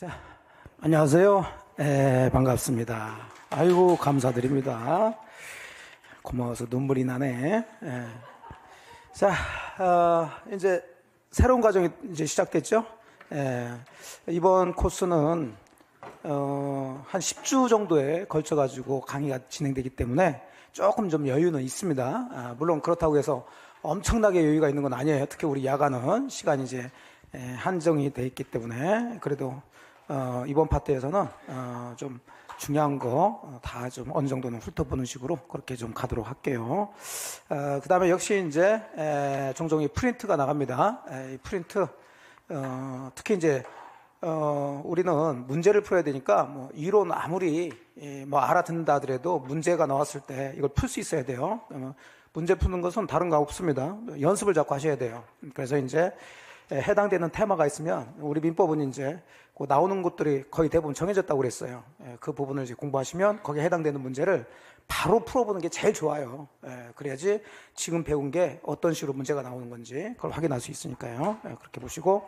자, 안녕하세요. 반갑습니다. 아이고, 감사드립니다. 고마워서 눈물이 나네. 자, 이제 새로운 과정이 이제 시작됐죠. 이번 코스는 한 10주 정도에 걸쳐가지고 강의가 진행되기 때문에 조금 좀 여유는 있습니다. 물론 그렇다고 해서 엄청나게 여유가 있는 건 아니에요. 특히 우리 야간은 시간이 이제 한정이 돼 있기 때문에 그래도 이번 파트에서는 좀 중요한 거 다 좀 어느 정도는 훑어보는 식으로 그렇게 좀 가도록 할게요. 그 다음에 역시 이제 종종 이 프린트가 나갑니다. 이 프린트 특히 이제 우리는 문제를 풀어야 되니까 뭐 이론 아무리 뭐 알아듣는다 하더라도 문제가 나왔을 때 이걸 풀 수 있어야 돼요. 문제 푸는 것은 다른 거 없습니다. 연습을 자꾸 하셔야 돼요. 그래서 이제 해당되는 테마가 있으면 우리 민법은 이제 그 나오는 것들이 거의 대부분 정해졌다고 그랬어요. 그 부분을 이제 공부하시면 거기에 해당되는 문제를 바로 풀어보는 게 제일 좋아요. 그래야지 지금 배운 게 어떤 식으로 문제가 나오는 건지 그걸 확인할 수 있으니까요. 그렇게 보시고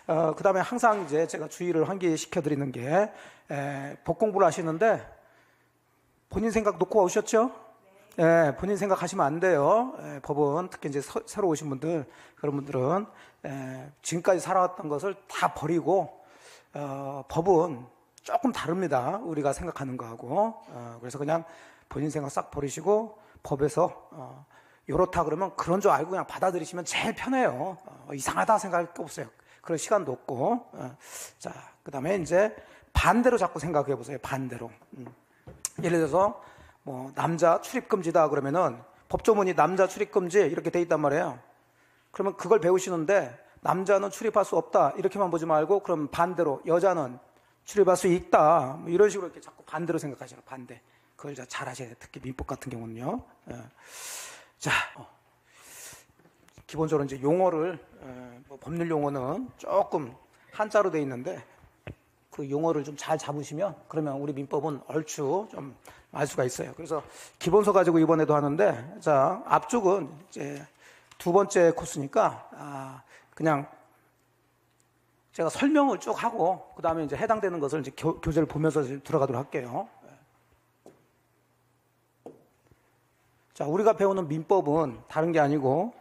그 다음에 항상 이제 제가 주의를 환기시켜 드리는 게 법 공부를 하시는데 본인 생각 놓고 오셨죠? 본인 생각하시면 안 돼요. 법은 특히 이제 새로 오신 분들 그런 분들은 지금까지 살아왔던 것을 다 버리고 법은 조금 다릅니다. 우리가 생각하는 거하고 그래서 그냥 본인 생각 싹 버리시고 법에서 요렇다 그러면 그런 줄 알고 그냥 받아들이시면 제일 편해요. 이상하다 생각할 게 없어요. 그럴 시간도 없고 자, 그 다음에 이제 반대로 자꾸 생각해 보세요. 반대로 예를 들어서 뭐 남자 출입금지다 그러면은 법조문이 남자 출입금지 이렇게 돼 있단 말이에요. 그러면 그걸 배우시는데 남자는 출입할 수 없다 이렇게만 보지 말고 그럼 반대로 여자는 출입할 수 있다 뭐 이런 식으로 이렇게 자꾸 반대로 생각하시라. 반대. 그걸 잘 하셔야 돼요. 특히 민법 같은 경우는요. 자, 기본적으로 이제 용어를 뭐 법률 용어는 조금 한자로 돼 있는데 그 용어를 좀 잘 잡으시면 그러면 우리 민법은 얼추 좀 알 수가 있어요. 그래서 기본서 가지고 이번에도 하는데 자, 앞쪽은 이제 두 번째 코스니까 그냥 제가 설명을 쭉 하고 그 다음에 이제 해당되는 것을 이제 교재를 보면서 들어가도록 할게요. 자, 우리가 배우는 민법은 다른 게 아니고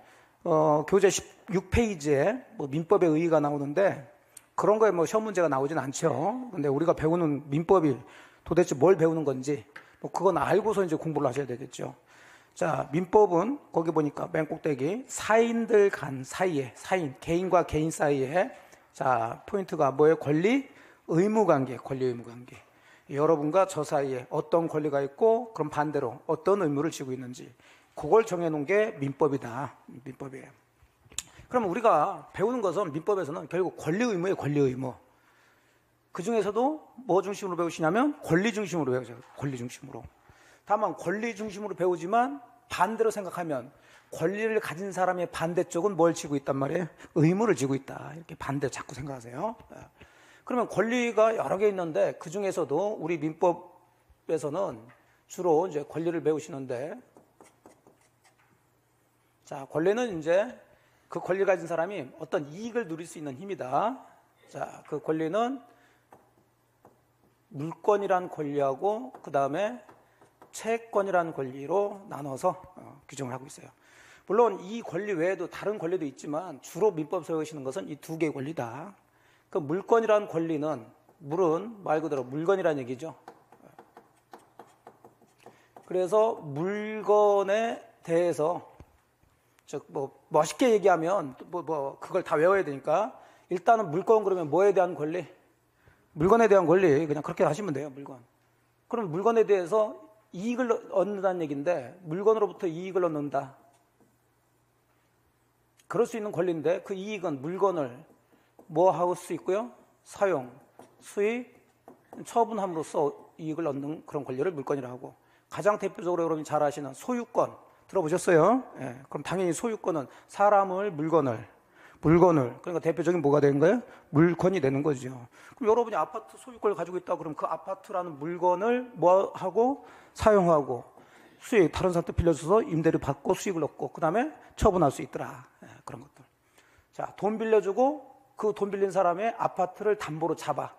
교재 16페이지에 뭐 민법의 의의가 나오는데 그런 거에 뭐 시험 문제가 나오진 않죠. 근데 우리가 배우는 민법이 도대체 뭘 배우는 건지 뭐 그건 알고서 이제 공부를 하셔야 되겠죠. 자, 민법은 거기 보니까 맨 꼭대기 사인들 간 사이에 사인, 개인과 개인 사이에 자, 포인트가 뭐예요? 권리, 의무 관계, 권리 의무 관계. 여러분과 저 사이에 어떤 권리가 있고 그럼 반대로 어떤 의무를 지고 있는지 그걸 정해놓은 게 민법이다. 민법이에요. 그럼 우리가 배우는 것은 민법에서는 결국 권리 의무예요. 권리 의무. 그 중에서도 뭐 중심으로 배우시냐면 권리 중심으로 배우죠. 권리 중심으로. 다만 권리 중심으로 배우지만 반대로 생각하면 권리를 가진 사람의 반대쪽은 뭘 지고 있단 말이에요? 의무를 지고 있다. 이렇게 반대로 자꾸 생각하세요. 그러면 권리가 여러 개 있는데 그 중에서도 우리 민법에서는 주로 이제 권리를 배우시는데 자, 권리는 이제 그 권리를 가진 사람이 어떤 이익을 누릴 수 있는 힘이다. 자, 그 권리는 물권이란 권리하고 그 다음에 채권이라는 권리로 나눠서 규정을 하고 있어요. 물론 이 권리 외에도 다른 권리도 있지만 주로 민법에서 배우시는 것은 이 두 개의 권리다. 그 물권이라는 권리는 물은 말 그대로 물건이라는 얘기죠. 그래서 물건에 대해서 즉 뭐 멋있게 얘기하면 뭐 그걸 다 외워야 되니까 일단은 물건 그러면 뭐에 대한 권리? 물건에 대한 권리 그냥 그렇게 하시면 돼요. 물건. 그럼 물건에 대해서 이익을 얻는다는 얘기인데 물건으로부터 이익을 얻는다. 그럴 수 있는 권리인데 그 이익은 물건을 뭐 할 수 있고요? 사용, 수익, 처분함으로써 이익을 얻는 그런 권리를 물건이라고 하고 가장 대표적으로 여러분이 잘 아시는 소유권 들어보셨어요? 그럼 당연히 소유권은 사람을 물건을 그러니까 대표적인 뭐가 되는 거예요? 물건이 되는 거죠. 그럼 여러분이 아파트 소유권을 가지고 있다 그러면 그 아파트라는 물건을 뭐 하고 사용하고 수익 다른 사람한테 빌려줘서 임대료 받고 수익을 얻고 그 다음에 처분할 수 있더라. 그런 것들. 자, 돈 빌려주고 그 돈 빌린 사람의 아파트를 담보로 잡아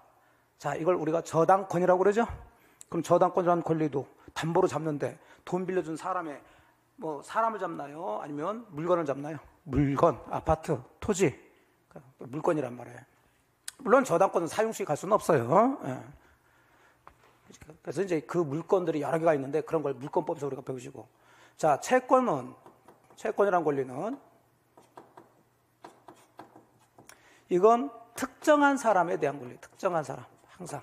자, 이걸 우리가 저당권이라고 그러죠. 그럼 저당권이라는 권리도 담보로 잡는데 돈 빌려준 사람의 뭐 사람을 잡나요? 아니면 물건을 잡나요? 물건, 아파트, 토지, 물건이란 말이에요. 물론 저당권은 사용수익 갈 수는 없어요. 예. 그래서 이제 그 물건들이 여러 개가 있는데 그런 걸 물권법에서 우리가 배우시고. 자, 채권이란 권리는 이건 특정한 사람에 대한 권리, 특정한 사람, 항상.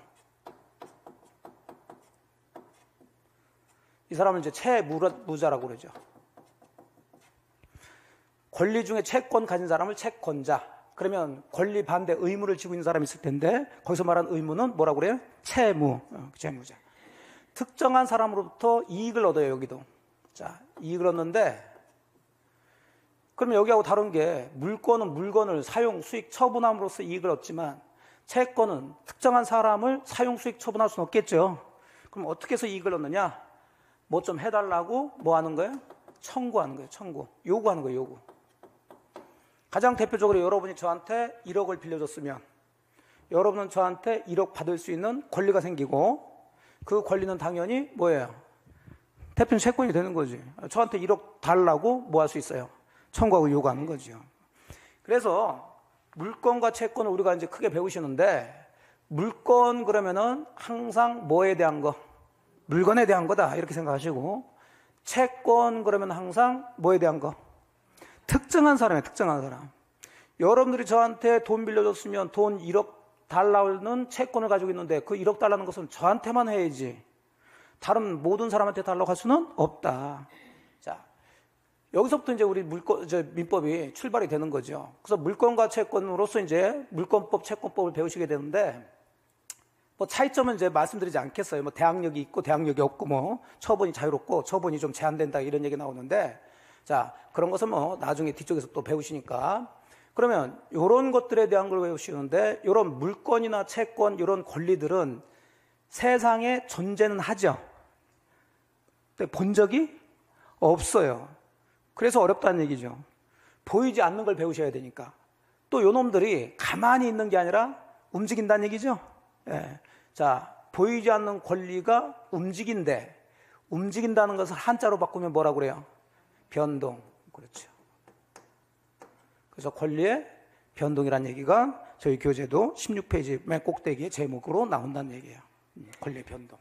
이 사람은 이제 채무자라고 그러죠. 권리 중에 채권 가진 사람을 채권자. 그러면 권리 반대 의무를 지고 있는 사람이 있을 텐데 거기서 말하는 의무는 뭐라고 그래요? 채무자. 특정한 사람으로부터 이익을 얻어요, 여기도. 자, 이익을 얻는데 그러면 여기하고 다른 게 물권은 물건을 사용, 수익, 처분함으로써 이익을 얻지만 채권은 특정한 사람을 사용, 수익, 처분할 수는 없겠죠. 그럼 어떻게 해서 이익을 얻느냐? 뭐 좀 해달라고 뭐 하는 거예요? 청구하는 거예요, 요구하는 거예요, 요구. 가장 대표적으로 여러분이 저한테 1억을 빌려줬으면 여러분은 저한테 1억 받을 수 있는 권리가 생기고 그 권리는 당연히 뭐예요? 대표는 채권이 되는 거지. 저한테 1억 달라고 뭐 할 수 있어요? 청구하고 요구하는 거죠. 그래서 물권과 채권을 우리가 이제 크게 배우시는데 물권 그러면은 항상 뭐에 대한 거? 물건에 대한 거다 이렇게 생각하시고 채권 그러면 항상 뭐에 대한 거? 특정한 사람이에요. 특정한 사람. 여러분들이 저한테 돈 빌려줬으면 돈 1억 달러는 채권을 가지고 있는데 그 1억 달라는 것은 저한테만 해야지 다른 모든 사람한테 달라고 할 수는 없다. 자, 여기서부터 이제 우리 민법이 출발이 되는 거죠. 그래서 물권과 채권으로서 이제 물권법, 채권법을 배우시게 되는데 뭐 차이점은 이제 말씀드리지 않겠어요. 뭐 대항력이 있고 대항력이 없고 뭐 처분이 자유롭고 처분이 좀 제한된다 이런 얘기 나오는데 자, 그런 것은 뭐 나중에 뒤쪽에서 또 배우시니까 그러면 이런 것들에 대한 걸 배우시는데 이런 물권이나 채권 이런 권리들은 세상에 존재는 하죠. 근데 본 적이 없어요. 그래서 어렵다는 얘기죠. 보이지 않는 걸 배우셔야 되니까. 또 요놈들이 가만히 있는 게 아니라 움직인다는 얘기죠. 예. 자, 보이지 않는 권리가 움직인다는 것을 한자로 바꾸면 뭐라고 그래요? 변동. 그렇죠. 그래서 권리의 변동이라는 얘기가 저희 교재도 16페이지 맨 꼭대기에 제목으로 나온다는 얘기예요. 권리의 변동.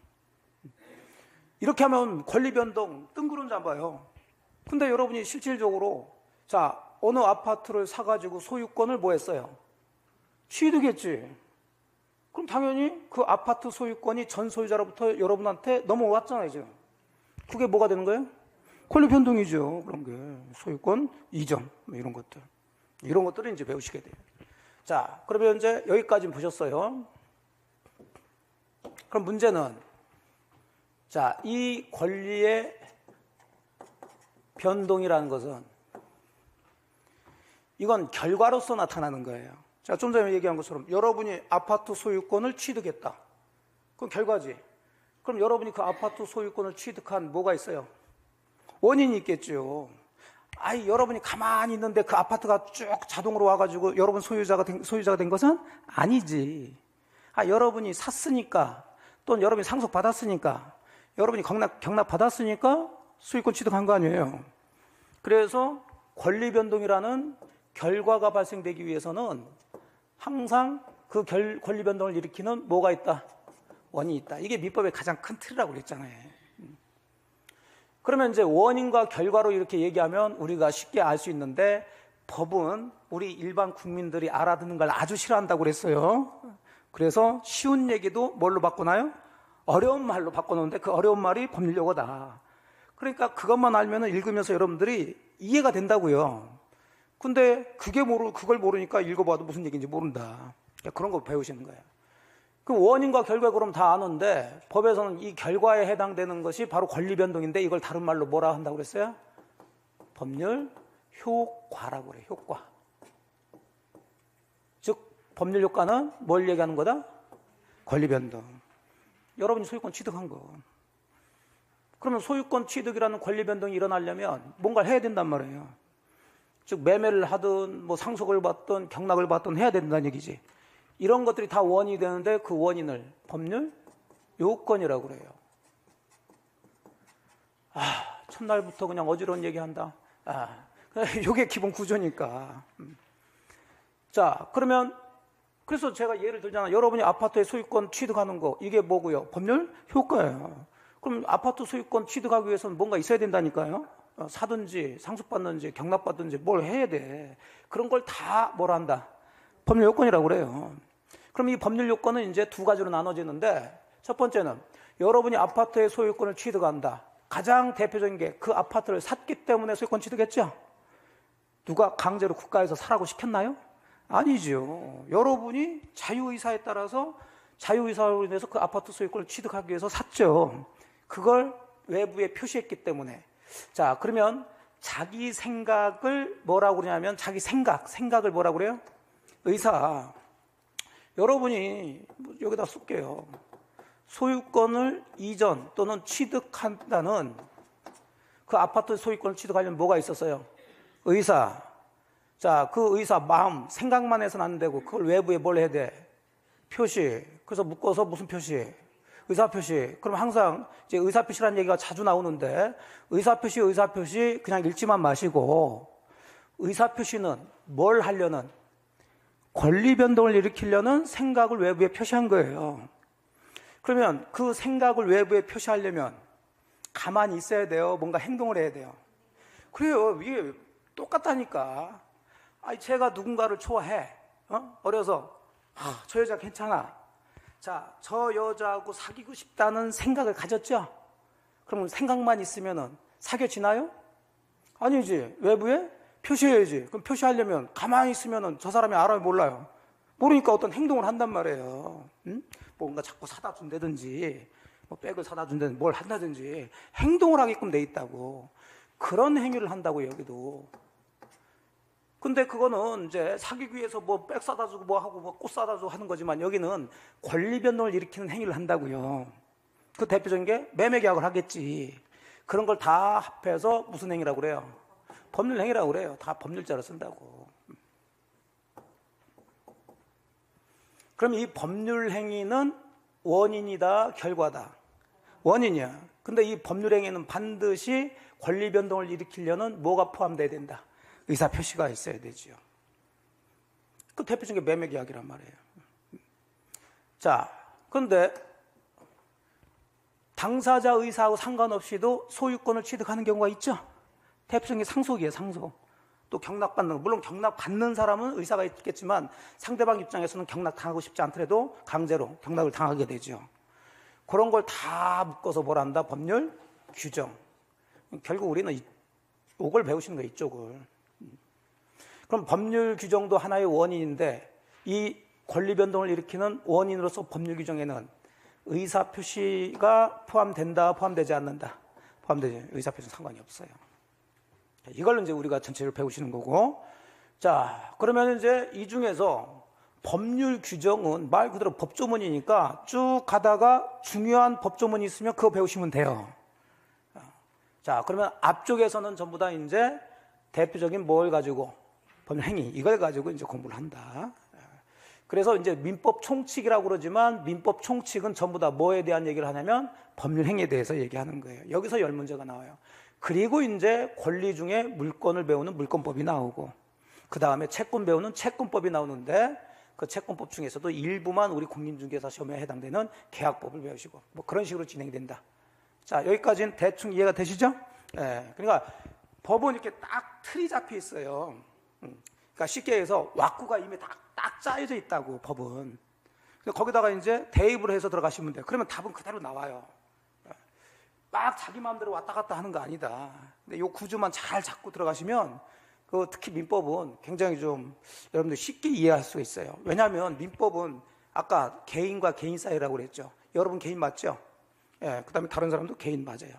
이렇게 하면 권리 변동 뜬구름 잡아요. 근데 여러분이 실질적으로 자, 어느 아파트를 사가지고 소유권을 뭐 했어요? 취득했지. 그럼 당연히 그 아파트 소유권이 전 소유자로부터 여러분한테 넘어왔잖아요, 지금. 그게 뭐가 되는 거예요? 권리 변동이죠. 그런 게 소유권 이전 뭐 이런 것들. 이런 것들을 이제 배우시게 돼요. 자, 그러면 이제 여기까지 보셨어요. 그럼 문제는 자, 이 권리의 변동이라는 것은 이건 결과로서 나타나는 거예요. 자, 좀 전에 얘기한 것처럼 여러분이 아파트 소유권을 취득했다. 그건 결과지. 그럼 여러분이 그 아파트 소유권을 취득한 뭐가 있어요? 원인이 있겠죠. 여러분이 가만히 있는데 그 아파트가 쭉 자동으로 와가지고 여러분 소유자가 된 것은 아니지. 여러분이 샀으니까 또는 여러분이 상속받았으니까 여러분이 경납받았으니까 소유권 취득한 거 아니에요. 그래서 권리 변동이라는 결과가 발생되기 위해서는 항상 그 권리 변동을 일으키는 뭐가 있다? 원인이 있다. 이게 민법의 가장 큰 틀이라고 그랬잖아요. 그러면 이제 원인과 결과로 이렇게 얘기하면 우리가 쉽게 알 수 있는데 법은 우리 일반 국민들이 알아듣는 걸 아주 싫어한다고 그랬어요. 그래서 쉬운 얘기도 뭘로 바꾸나요? 어려운 말로 바꿔놓는데 그 어려운 말이 법률용어다. 그러니까 그것만 알면 읽으면서 여러분들이 이해가 된다고요. 근데 그걸 모르니까 읽어봐도 무슨 얘기인지 모른다. 그런 거 배우시는 거예요. 그 원인과 결과 그럼 다 아는데 법에서는 이 결과에 해당되는 것이 바로 권리 변동인데 이걸 다른 말로 뭐라 한다고 그랬어요? 법률 효과라고 그래요. 효과. 즉 법률 효과는 뭘 얘기하는 거다? 권리 변동. 여러분이 소유권 취득한 거. 그러면 소유권 취득이라는 권리 변동이 일어나려면 뭔가를 해야 된단 말이에요. 즉 매매를 하든 뭐 상속을 받든 경락을 받든 해야 된다는 얘기지. 이런 것들이 다 원인이 되는데 그 원인을 법률 요건이라고 그래요. 첫날부터 그냥 어지러운 얘기한다. 이게 기본 구조니까. 자, 그러면 그래서 제가 예를 들잖아요. 여러분이 아파트의 소유권 취득하는 거 이게 뭐고요? 법률 효과예요. 그럼 아파트 소유권 취득하기 위해서는 뭔가 있어야 된다니까요. 사든지 상속받든지 경락받든지 뭘 해야 돼. 그런 걸 다 뭘 한다? 법률 요건이라고 그래요. 그럼 이 법률 요건은 이제 두 가지로 나눠지는데 첫 번째는 여러분이 아파트의 소유권을 취득한다. 가장 대표적인 게 그 아파트를 샀기 때문에 소유권 취득했죠? 누가 강제로 국가에서 사라고 시켰나요? 아니죠. 여러분이 자유의사에 따라서 자유의사로 인해서 그 아파트 소유권을 취득하기 위해서 샀죠. 그걸 외부에 표시했기 때문에. 자, 그러면 자기 생각을 뭐라고 그러냐면 자기 생각을 뭐라고 그래요? 의사. 여러분이 여기다 쓸게요. 소유권을 이전 또는 취득한다는 그 아파트 소유권을 취득하려면 뭐가 있었어요? 의사. 자, 그 의사 마음, 생각만 해서는 안 되고 그걸 외부에 뭘 해야 돼? 표시. 그래서 묶어서 무슨 표시? 의사표시. 그럼 항상 이제 의사표시라는 얘기가 자주 나오는데 의사표시 그냥 읽지만 마시고 의사표시는 뭘 하려는? 권리변동을 일으키려는 생각을 외부에 표시한 거예요. 그러면 그 생각을 외부에 표시하려면 가만히 있어야 돼요? 뭔가 행동을 해야 돼요? 그래요. 이게 똑같다니까. 제가 누군가를 좋아해. 어려서 저 여자 괜찮아. 자, 저 여자하고 사귀고 싶다는 생각을 가졌죠? 그러면 생각만 있으면 사귀어지나요? 아니지. 외부에 표시해야지. 그럼 표시하려면 가만히 있으면 저 사람이 알아요? 몰라요? 모르니까 어떤 행동을 한단 말이에요. 뭔가 자꾸 사다 준다든지 뭐 백을 사다 준다든지 뭘 한다든지 행동을 하게끔 돼 있다고. 그런 행위를 한다고 여기도. 근데 그거는 이제 사귀기 위해서 뭐 백 사다 주고 뭐 하고 뭐 꽃 사다 주고 하는 거지만 여기는 권리 변동을 일으키는 행위를 한다고요. 그 대표적인 게 매매 계약을 하겠지. 그런 걸 다 합해서 무슨 행위라고 그래요? 법률 행위라고 그래요. 다 법률자로 쓴다고. 그럼 이 법률 행위는 원인이다, 결과다? 원인이야. 근데 이 법률 행위는 반드시 권리 변동을 일으키려는 뭐가 포함돼야 된다? 의사 표시가 있어야 되죠. 그 대표적인 게 매매 계약이란 말이에요. 자, 그런데 당사자 의사하고 상관없이도 소유권을 취득하는 경우가 있죠. 대표적인 게 상속이에요, 상속. 또 경락받는 거. 물론 경락받는 사람은 의사가 있겠지만 상대방 입장에서는 경락당하고 싶지 않더라도 강제로 경락을 당하게 되죠. 그런 걸 다 묶어서 뭘 한다? 법률 규정. 결국 우리는 이걸 배우시는 거예요, 이쪽을. 그럼 법률 규정도 하나의 원인인데 이 권리 변동을 일으키는 원인으로서 법률 규정에는 의사 표시가 포함된다, 포함되지 않는다? 포함되지. 의사 표시는 상관이 없어요. 이걸 이제 우리가 전체적으로 배우시는 거고. 자, 그러면 이제 이 중에서 법률 규정은 말 그대로 법조문이니까 쭉 가다가 중요한 법조문이 있으면 그거 배우시면 돼요. 자, 그러면 앞쪽에서는 전부 다 이제 대표적인 뭘 가지고 법률 행위, 이걸 가지고 이제 공부를 한다. 그래서 이제 민법 총칙이라고 그러지만 민법 총칙은 전부 다 뭐에 대한 얘기를 하냐면 법률 행위에 대해서 얘기하는 거예요. 여기서 10문제가 나와요. 그리고 이제 권리 중에 물권을 배우는 물권법이 나오고 그 다음에 채권 배우는 채권법이 나오는데 그 채권법 중에서도 일부만 우리 공인중개사 시험에 해당되는 계약법을 배우시고 뭐 그런 식으로 진행이 된다. 자, 여기까지는 대충 이해가 되시죠? 네, 그러니까 법은 이렇게 딱 틀이 잡혀 있어요. 그러니까 쉽게 해서 왁구가 이미 딱 짜여져 있다고, 법은. 거기다가 이제 대입을 해서 들어가시면 돼요. 그러면 답은 그대로 나와요. 막 자기 마음대로 왔다 갔다 하는 거 아니다. 근데 이 구조만 잘 잡고 들어가시면 특히 민법은 굉장히 좀 여러분들 쉽게 이해할 수 있어요. 왜냐하면 민법은 아까 개인과 개인 사이라고 그랬죠. 여러분 개인 맞죠? 예, 그 다음에 다른 사람도 개인 맞아요.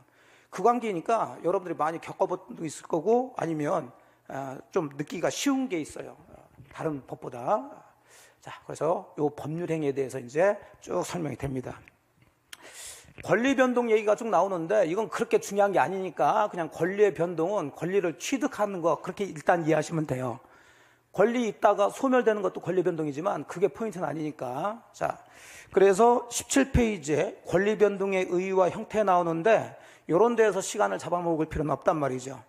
그 관계니까 여러분들이 많이 겪어본 적도 있을 거고 아니면 좀 느끼기가 쉬운 게 있어요. 다른 법보다. 자, 그래서 이 법률 행위에 대해서 이제 쭉 설명이 됩니다. 권리 변동 얘기가 쭉 나오는데 이건 그렇게 중요한 게 아니니까 그냥 권리의 변동은 권리를 취득하는 거 그렇게 일단 이해하시면 돼요. 권리 있다가 소멸되는 것도 권리 변동이지만 그게 포인트는 아니니까. 자, 그래서 17페이지에 권리 변동의 의의와 형태 나오는데 이런 데에서 시간을 잡아먹을 필요는 없단 말이죠.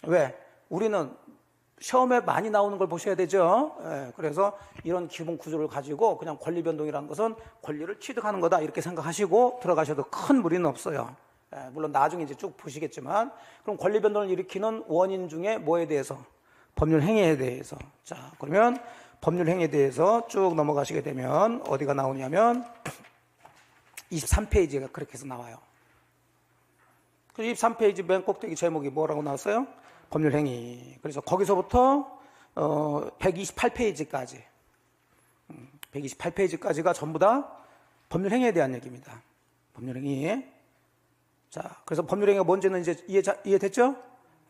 왜? 우리는 시험에 많이 나오는 걸 보셔야 되죠. 그래서 이런 기본 구조를 가지고 그냥 권리 변동이라는 것은 권리를 취득하는 거다 이렇게 생각하시고 들어가셔도 큰 무리는 없어요. 물론 나중에 이제 쭉 보시겠지만, 그럼 권리 변동을 일으키는 원인 중에 뭐에 대해서? 법률 행위에 대해서. 자, 그러면 법률 행위에 대해서 쭉 넘어가시게 되면 어디가 나오냐면 23페이지가 그렇게 해서 나와요. 그 23페이지 맨 꼭대기 제목이 뭐라고 나왔어요? 법률 행위. 그래서 거기서부터 128페이지까지 128페이지까지가 전부 다 법률 행위에 대한 얘기입니다. 법률 행위. 자, 그래서 법률 행위가 뭔지는 이제 이해됐죠?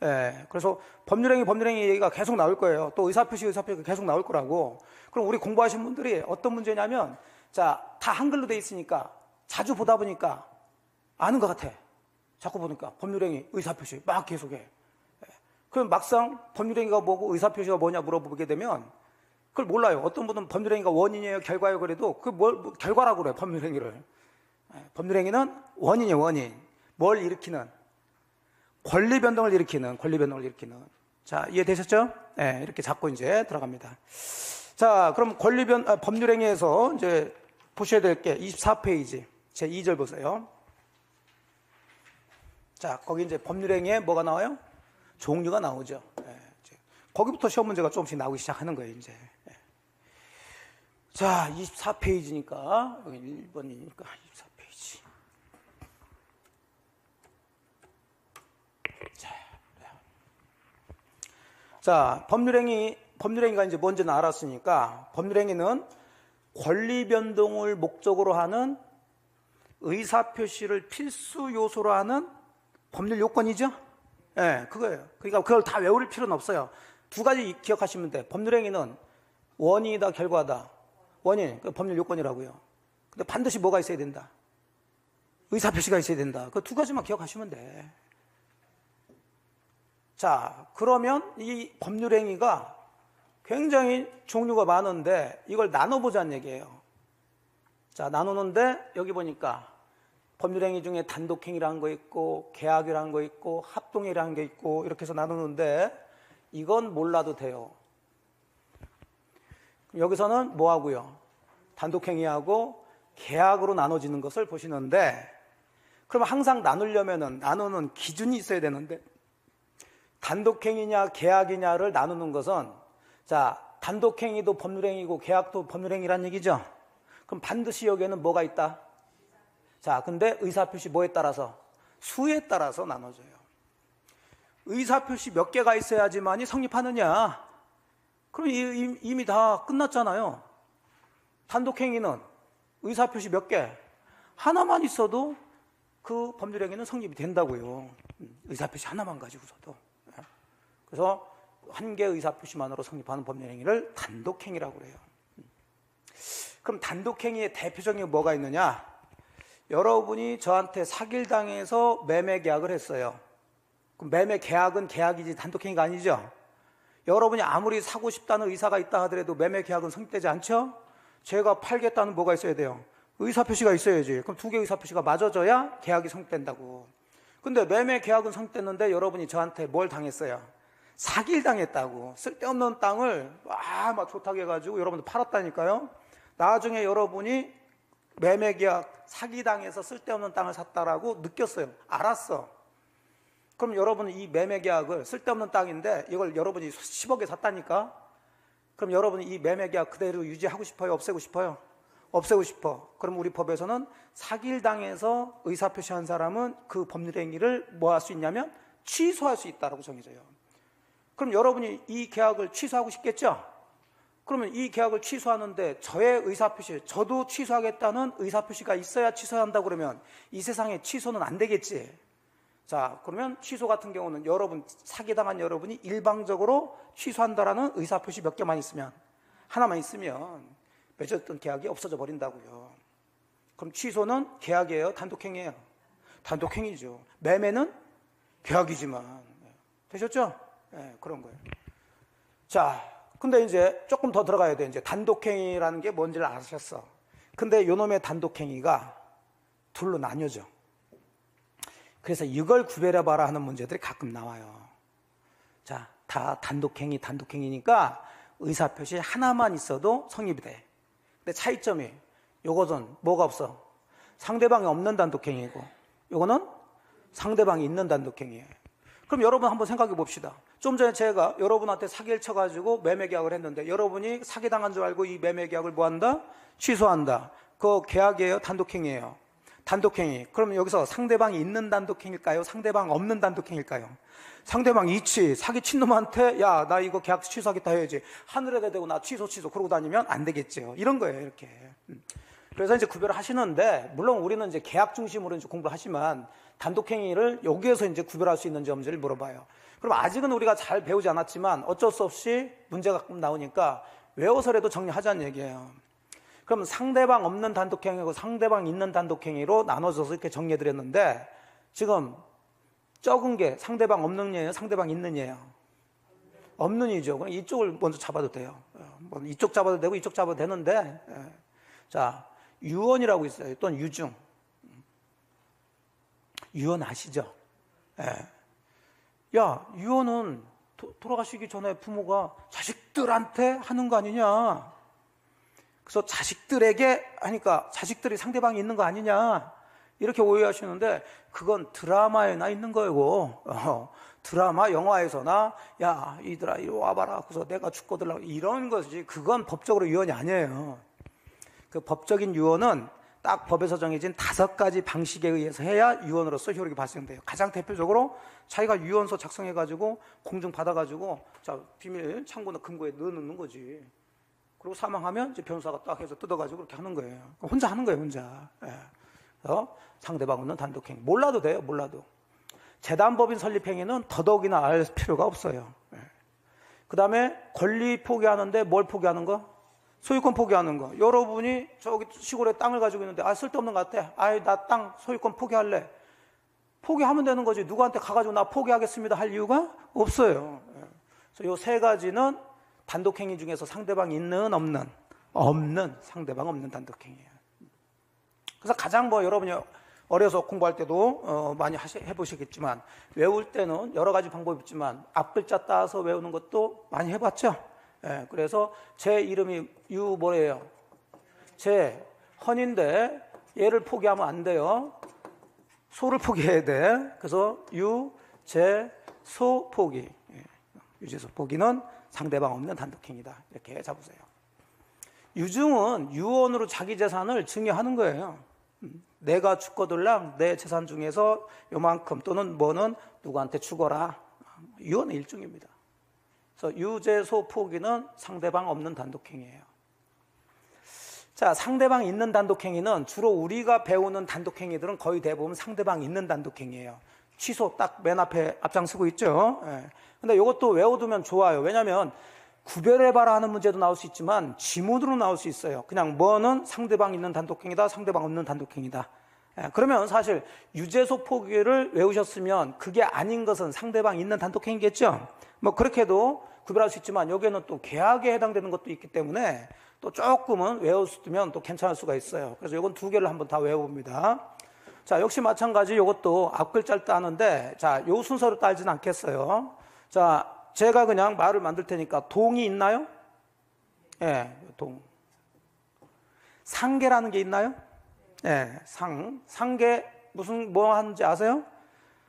예. 그래서 법률 행위 얘기가 계속 나올 거예요. 또 의사표시가 계속 나올 거라고. 그럼 우리 공부하신 분들이 어떤 문제냐면, 자, 다 한글로 돼 있으니까 자주 보다 보니까 아는 것 같아. 자꾸 보니까 법률 행위, 의사표시 막 계속해. 그럼 막상 법률행위가 뭐고 의사표시가 뭐냐 물어보게 되면 그걸 몰라요. 어떤 분은 법률행위가 원인이에요, 결과예요 그래도 그 결과라고 그래요, 법률행위를. 법률행위는 원인이에요, 원인. 뭘 일으키는? 권리 변동을 일으키는. 자, 이해되셨죠? 네, 이렇게 잡고 이제 들어갑니다. 자, 그럼 법률행위에서 이제 보셔야 될 게 24페이지 제 2절 보세요. 자, 거기 이제 법률행위에 뭐가 나와요? 종류가 나오죠. 거기부터 시험 문제가 조금씩 나오기 시작하는 거예요, 이제. 자, 24페이지니까, 여기 1번이니까 24페이지. 자, 법률행위가 이제 뭔지는 알았으니까, 법률행위는 권리 변동을 목적으로 하는 의사표시를 필수 요소로 하는 법률 요건이죠? 예, 그거예요. 그러니까 그걸 다 외울 필요는 없어요. 두 가지 기억하시면 돼. 법률행위는 원인이다, 결과다. 원인, 그 법률 요건이라고요. 근데 반드시 뭐가 있어야 된다? 의사표시가 있어야 된다. 그 두 가지만 기억하시면 돼. 자, 그러면 이 법률행위가 굉장히 종류가 많은데 이걸 나눠보자는 얘기예요. 자, 나누는데 여기 보니까 법률행위 중에 단독행위라는 거 있고 계약이라는 거 있고 합동행위라는 게 있고 이렇게 해서 나누는데 이건 몰라도 돼요. 여기서는 뭐 하고요? 단독행위하고 계약으로 나눠지는 것을 보시는데, 그럼 항상 나누는 기준이 있어야 되는데, 단독행위냐 계약이냐를 나누는 것은, 자, 단독행위도 법률행위고 계약도 법률행위란 얘기죠. 그럼 반드시 여기에는 뭐가 있다? 자, 근데 의사표시 뭐에 따라서? 수에 따라서 나눠져요. 의사표시 몇 개가 있어야지만이 성립하느냐? 그럼 이미 다 끝났잖아요. 단독행위는 의사표시 몇 개? 하나만 있어도 그 법률행위는 성립이 된다고요. 의사표시 하나만 가지고서도. 그래서 한 개 의사표시만으로 성립하는 법률행위를 단독행위라고 그래요. 그럼 단독행위의 대표적인 게 뭐가 있느냐? 여러분이 저한테 사기를 당해서 매매 계약을 했어요. 그럼 매매 계약은 계약이지 단독행위가 아니죠? 여러분이 아무리 사고 싶다는 의사가 있다 하더라도 매매 계약은 성립되지 않죠? 제가 팔겠다는 뭐가 있어야 돼요? 의사표시가 있어야지. 그럼 두 개 의사표시가 맞아져야 계약이 성립된다고. 근데 매매 계약은 성립됐는데 여러분이 저한테 뭘 당했어요? 사기를 당했다고. 쓸데없는 땅을 막 좋다고 해가지고 여러분들 팔았다니까요. 나중에 여러분이 매매 계약 사기당해서 쓸데없는 땅을 샀다라고 느꼈어요. 알았어. 그럼 여러분은 이 매매 계약을, 쓸데없는 땅인데 이걸 여러분이 10억에 샀다니까? 그럼 여러분이 이 매매 계약 그대로 유지하고 싶어요? 없애고 싶어요? 없애고 싶어. 그럼 우리 법에서는 사기를 당해서 의사표시한 사람은 그 법률행위를 뭐 할 수 있냐면 취소할 수 있다라고 정해져요. 그럼 여러분이 이 계약을 취소하고 싶겠죠? 그러면 이 계약을 취소하는데 저의 의사표시, 저도 취소하겠다는 의사표시가 있어야 취소한다고 그러면 이 세상에 취소는 안 되겠지. 자, 그러면 취소 같은 경우는 여러분, 사기당한 여러분이 일방적으로 취소한다라는 의사표시 몇 개만 있으면, 하나만 있으면 맺었던 계약이 없어져 버린다고요. 그럼 취소는 계약이에요? 단독행위예요? 단독행위죠. 매매는 계약이지만. 되셨죠? 네, 그런 거예요. 자, 근데 이제 조금 더 들어가야 돼. 이제 단독행위라는 게 뭔지를 아셨어. 근데 요놈의 단독행위가 둘로 나뉘어져. 그래서 이걸 구별해봐라 하는 문제들이 가끔 나와요. 자, 다 단독행위니까 의사표시 하나만 있어도 성립이 돼. 근데 차이점이 요것은 뭐가 없어? 상대방이 없는 단독행위고 요거는 상대방이 있는 단독행위예요. 그럼 여러분 한번 생각해 봅시다. 좀 전에 제가 여러분한테 사기를 쳐가지고 매매 계약을 했는데 여러분이 사기당한 줄 알고 이 매매 계약을 뭐 한다? 취소한다. 그거 계약이에요? 단독행위예요? 단독행위. 그럼 여기서 상대방이 있는 단독행위일까요? 상대방 없는 단독행위일까요? 상대방이 있지. 사기 친 놈한테 야, 나 이거 계약 취소하겠다 해야지. 하늘에다 대고 나 취소 그러고 다니면 안 되겠죠. 이런 거예요, 이렇게. 그래서 이제 구별을 하시는데, 물론 우리는 이제 계약 중심으로 이제 공부를 하지만 단독행위를 여기에서 이제 구별할 수 있는 점들을 물어봐요. 그럼 아직은 우리가 잘 배우지 않았지만 어쩔 수 없이 문제가 가끔 나오니까 외워서라도 정리하자는 얘기예요. 그럼 상대방 없는 단독행위고 상대방 있는 단독행위로 나눠져서 이렇게 정리해드렸는데, 지금 적은 게 상대방 없는 예예요? 상대방 있는 예예요? 없는 이죠. 그럼 이쪽을 먼저 잡아도 돼요. 이쪽 잡아도 되고 이쪽 잡아도 되는데, 자, 유언이라고 있어요. 또는 유증. 유언 아시죠? 야, 유언은 돌아가시기 전에 부모가 자식들한테 하는 거 아니냐? 그래서 자식들에게 하니까 자식들이 상대방이 있는 거 아니냐? 이렇게 오해하시는데 그건 드라마에나 있는 거고, 드라마, 영화에서나 야, 이들아 이리 와봐라. 그래서 내가 죽거들라고 이런 것이지 그건 법적으로 유언이 아니에요. 그 법적인 유언은 딱 법에서 정해진 5가지 방식에 의해서 해야 유언으로서 효력이 발생돼요. 가장 대표적으로 자기가 유언서 작성해가지고 공증 받아가지고 자 비밀 창고나 금고에 넣어놓는 거지. 그리고 사망하면 이제 변호사가 딱 해서 뜯어가지고 그렇게 하는 거예요. 혼자 하는 거예요, 혼자. 그래서 상대방 없는 단독행위. 몰라도 돼요, 몰라도. 재단법인 설립행위는 더더욱이나 알 필요가 없어요. 그 다음에 권리 포기하는데 뭘 포기하는 거? 소유권 포기하는 거. 여러분이 저기 시골에 땅을 가지고 있는데 쓸데없는 것 같아. 나 땅 소유권 포기할래. 포기하면 되는 거지. 누구한테 가가지고 나 포기하겠습니다 할 이유가 없어요. 그래서 이 3가지는 단독행위 중에서 상대방 있는 없는 상대방 없는 단독행위예요. 그래서 가장 여러분이 어려서 공부할 때도 많이 해보시겠지만 외울 때는 여러 가지 방법이 있지만 앞글자 따서 외우는 것도 많이 해봤죠. 그래서 제 이름이 뭐래요? 제 헌인데 얘를 포기하면 안 돼요. 소를 포기해야 돼. 그래서 제 소 포기. 유재소 포기는 상대방 없는 단독행위다. 이렇게 잡으세요. 유증은 유언으로 자기 재산을 증여하는 거예요. 내가 죽거들랑 내 재산 중에서 요만큼 또는 뭐는 누구한테 주거라. 유언의 일종입니다. 그래서 유재소 포기는 상대방 없는 단독행위예요. 자, 상대방 있는 단독행위는 주로 우리가 배우는 단독행위들은 거의 대부분 상대방 있는 단독행위예요. 취소 딱 맨 앞에 앞장서고 있죠. 근데 이것도 외워두면 좋아요. 왜냐하면 구별해봐라 하는 문제도 나올 수 있지만 지문으로 나올 수 있어요. 그냥 뭐는 상대방 있는 단독행위다, 상대방 없는 단독행위다. 그러면 사실 유재소 포기를 외우셨으면 그게 아닌 것은 상대방 있는 단독행위겠죠. 뭐 그렇게도 구별할 수 있지만 여기에는 또 계약에 해당되는 것도 있기 때문에 또 조금은 외웠으면 또 괜찮을 수가 있어요. 그래서 이건 2개를 한번 다 외워봅니다. 자, 역시 마찬가지 이것도 앞글자를 따는데 자, 요 순서로 따지는 않겠어요. 자, 제가 그냥 말을 만들 테니까 동이 있나요? 동. 상계라는 게 있나요? 상계 무슨 뭐 하는지 아세요?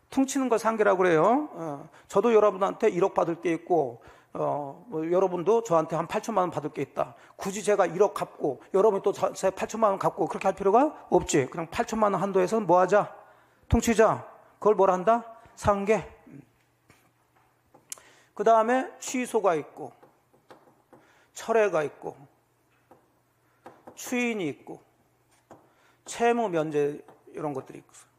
퉁치는 걸 상계라고 그래요. 저도 여러분한테 1억 받을 게 있고 여러분도 저한테 한 8천만 원 받을 게 있다. 굳이 제가 1억 갚고 여러분이 또 제 8천만 원 갚고 그렇게 할 필요가 없지. 그냥 8천만 원 한도에서 뭐 하자? 퉁치자. 그걸 뭐라 한다? 상계. 그 다음에 취소가 있고 철회가 있고 추인이 있고 채무 면제 이런 것들이 있어요.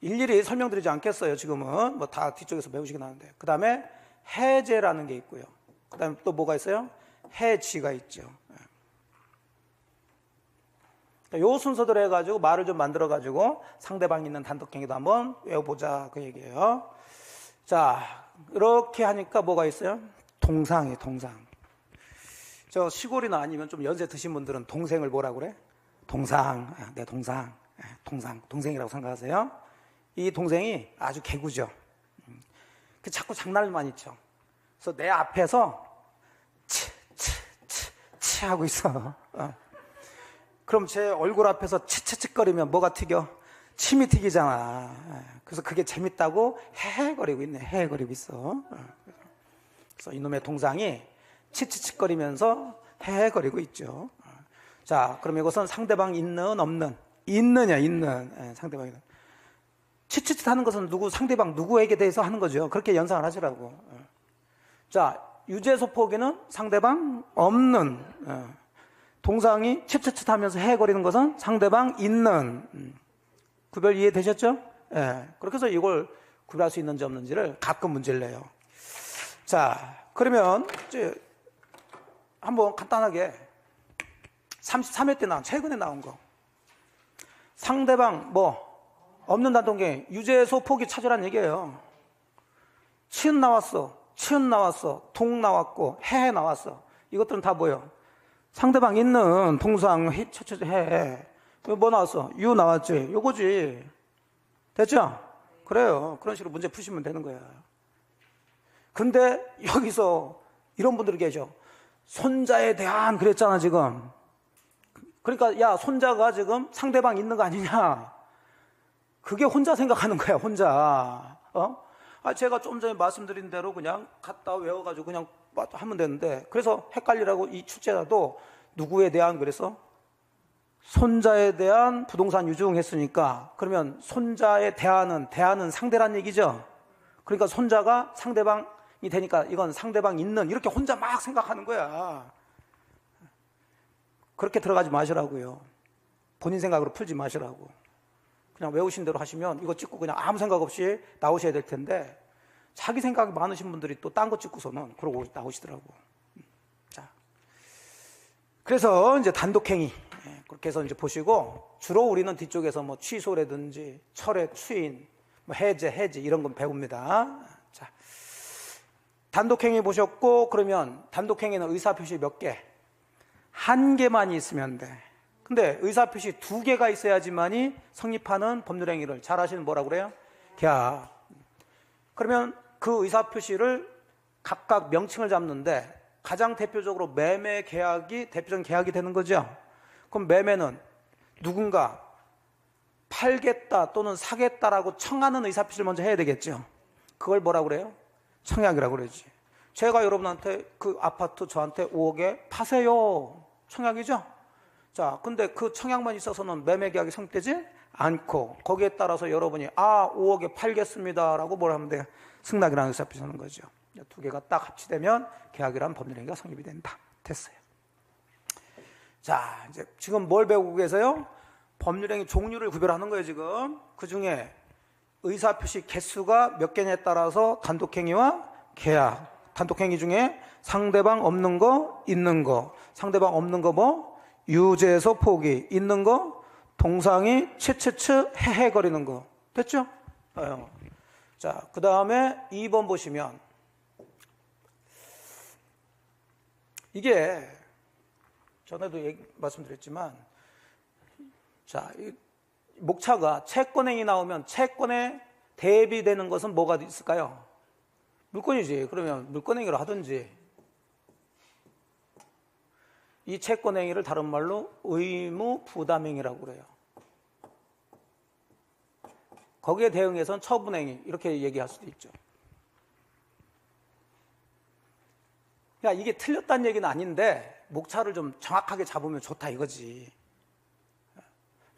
일일이 설명드리지 않겠어요. 지금은 뭐 다 뒤쪽에서 배우시긴 하는데. 그 다음에 해제라는 게 있고요. 그 다음에 또 뭐가 있어요? 해지가 있죠. 요 순서대로 해가지고 말을 좀 만들어가지고 상대방 있는 단독행위도 한번 외워보자 그 얘기예요. 자, 이렇게 하니까 뭐가 있어요? 동상이 동상. 저 시골이나 아니면 좀 연세 드신 분들은 동생을 뭐라 그래? 동상. 내 동상. 동생이라고 생각하세요. 이 동생이 아주 개구죠. 그 자꾸 장난을 많이 쳐. 그래서 내 앞에서 치 하고 있어. 그럼 제 얼굴 앞에서 치치치거리면 뭐가 튀겨? 침이 튀기잖아. 그래서 그게 재밌다고 헤헤거리고 있네. 헤헤거리고 있어. 그래서 이놈의 동상이 치치치거리면서 헤헤거리고 있죠. 자, 그럼 이것은 상대방 있는 없는? 있느냐 있는. 상대방이 치치치 하는 것은 상대방 누구에게 대해서 하는 거죠. 그렇게 연상을 하시라고. 자, 유죄소포기는 상대방 없는. 동상이 치치치 하면서 헤헤거리는 것은 상대방 있는. 구별 이해되셨죠? 예. 그렇게 해서 이걸 구별할 수 있는지 없는지를 가끔 문제를 내요. 자, 그러면 이제 한번 간단하게 33회 때 최근에 나온 거. 상대방 없는 단독행 유죄소 포기 찾으란 얘기예요. 치은 나왔어, 치은 나왔어, 동 나왔고 해 나왔어. 이것들은 다 뭐예요? 상대방 있는 동상 해. 뭐 나왔어? 유 나왔지. 요거지. 됐죠? 그래요. 그런 식으로 문제 푸시면 되는 거야. 근데 여기서 이런 분들이 계셔. 손자에 대한 그랬잖아 지금. 그러니까 야, 손자가 지금 상대방 있는 거 아니냐. 그게 혼자 생각하는 거야, 혼자. 제가 좀 전에 말씀드린 대로 그냥 갖다 외워가지고 그냥 하면 되는데, 그래서 헷갈리라고 이 출제자도 누구에 대한 그래서 손자에 대한 부동산 유증했으니까, 그러면 손자에 대하는 상대란 얘기죠. 그러니까 손자가 상대방이 되니까 이건 상대방 있는, 이렇게 혼자 막 생각하는 거야. 그렇게 들어가지 마시라고요. 본인 생각으로 풀지 마시라고. 그냥 외우신 대로 하시면 이거 찍고 그냥 아무 생각 없이 나오셔야 될 텐데, 자기 생각이 많으신 분들이 또 딴 거 찍고서는 그러고 나오시더라고. 자, 그래서 이제 단독행위 그렇게 해서 이제 보시고, 주로 우리는 뒤쪽에서 뭐 취소라든지 철회, 추인, 뭐 해제 이런 건 배웁니다. 자, 단독행위 보셨고, 그러면 단독행위는 의사표시 몇 개? 한 개만 있으면 돼. 근데 의사표시 두 개가 있어야지만이 성립하는 법률행위를 잘 아시는 뭐라고 그래요? 계약. 그러면 그 의사표시를 각각 명칭을 잡는데, 가장 대표적으로 매매 계약이 대표적인 계약이 되는 거죠. 그럼 매매는 누군가 팔겠다 또는 사겠다라고 청하는 의사표시를 먼저 해야 되겠죠. 그걸 뭐라고 그래요? 청약이라고 그러지. 제가 여러분한테 그 아파트 저한테 5억에 파세요. 청약이죠. 자, 근데 그 청약만 있어서는 매매 계약이 성립되지 않고, 거기에 따라서 여러분이 5억에 팔겠습니다라고 뭘 하면 돼요? 승낙이라는 의사표시 하는 거죠. 두 개가 딱 합치되면 계약이란 법률행위가 성립이 된다. 됐어요. 자, 이제 지금 뭘 배우고 계세요? 법률행위 종류를 구별하는 거예요, 지금. 그 중에 의사표시 개수가 몇 개냐에 따라서 단독행위와 계약. 단독행위 중에 상대방 없는 거, 있는 거. 상대방 없는 거 뭐? 유죄소 포기. 있는 거? 동상이 치치치 헤헤거리는 거. 됐죠? 자, 그 다음에 2번 보시면, 이게 전에도 말씀드렸지만, 자, 목차가 채권행위 나오면 채권에 대비되는 것은 뭐가 있을까요? 물건이지. 그러면 물건행위를 하든지, 이 채권행위를 다른 말로 의무 부담행위라고 그래요. 거기에 대응해서는 처분행위 이렇게 얘기할 수도 있죠. 그러니까 이게 틀렸다는 얘기는 아닌데 목차를 좀 정확하게 잡으면 좋다 이거지.